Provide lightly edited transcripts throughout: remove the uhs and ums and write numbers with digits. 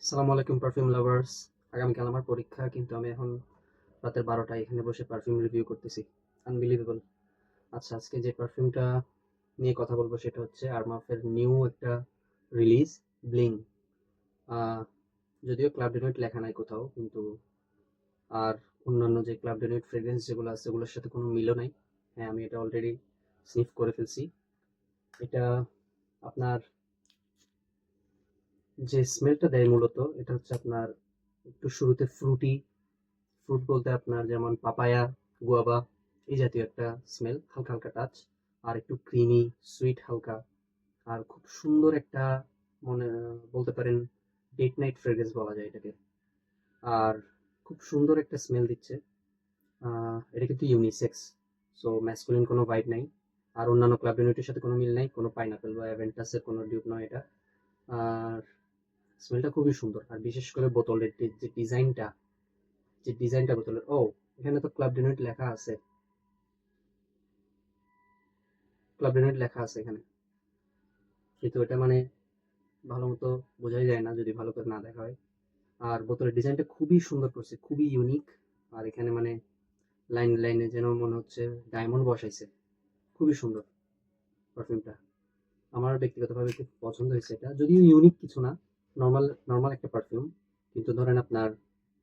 আসসালামু আলাইকুম perfume lovers. আগামীকাল আমার পরীক্ষা, কিন্তু আমি এখন রাতের 12টায় এখানে বসে পারফিউম রিভিউ করতেছি। আনবিলিভেবল। আচ্ছা, আজকে যে পারফিউমটা নিয়ে কথা বলবো সেটা হচ্ছে আরমাফের নিউ একটা রিলিজ, ব্লিং। যদিও ক্লাব ডেনুইট লেখা নাই কোথাও, কিন্তু আর অন্যান্য যে ক্লাব ডেনুইট ফ্রেগ্রেন্স যেগুলো আছে ওগুলোর সাথে কোনো মিলও নাই। হ্যাঁ, আমি এটা অলরেডি স্নিফ করে ফেলছি। এটা আপনার যে স্মেলটা দেয় মূলত এটা হচ্ছে আপনার একটু শুরুতে ফ্রুটি, ফ্রুট বলতে আপনার যেমন পাপায়া, গুয়াভা, এই জাতীয় একটা স্মেল, হালকা হালকা টাচ, আর একটু ক্রিমি সুইট হালকা, আর খুব সুন্দর একটা মনে বলতে পারেন ডেট নাইট ফ্রেগ্রেন্স বলা যায় এটাকে। আর খুব সুন্দর একটা স্মেল দিচ্ছে। এটা কিন্তু ইউনিসেক্স, সো ম্যাসকুলিন কোনো ভাইব নাই। আর অন্যান্য ক্লাব ইউনিটের সাথে কোনো মিল নাই, কোনো পাইনাপেল বা অ্যাভেন্টাসের কোনো ডিউপ নয় এটা। আর স্মেলটা খুবই সুন্দর, আর বিশেষ করে বোতলের যে ডিজাইনটা বোতলের, এখানে তো ক্লাব ডেনুইট লেখা আছে। ক্লাব ডেনুইট লেখা আছে এখানে, কিন্তু এটা মানে ভালো মতো বোঝাই যায় না যদি ভালো করে না দেখা হয়। আর বোতলের ডিজাইনটা খুবই সুন্দর করছে, খুবই ইউনিক। আর এখানে মানে লাইন লাইনে যেন মনে হচ্ছে ডায়মন্ড বসাইছে। খুবই সুন্দর পারফিউমটা। আমার ব্যক্তিগতভাবে খুব পছন্দ হয়েছে এটা, যদিও ইউনিক কিছু না, নর্মাল নর্মাল একটা পারফিউম, কিন্তু ধরেন আপনার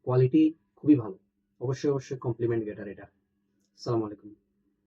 কোয়ালিটি খুবই ভালো। অবশ্যই অবশ্যই কমপ্লিমেন্ট গেটার এটা। আসসালামু আলাইকুম।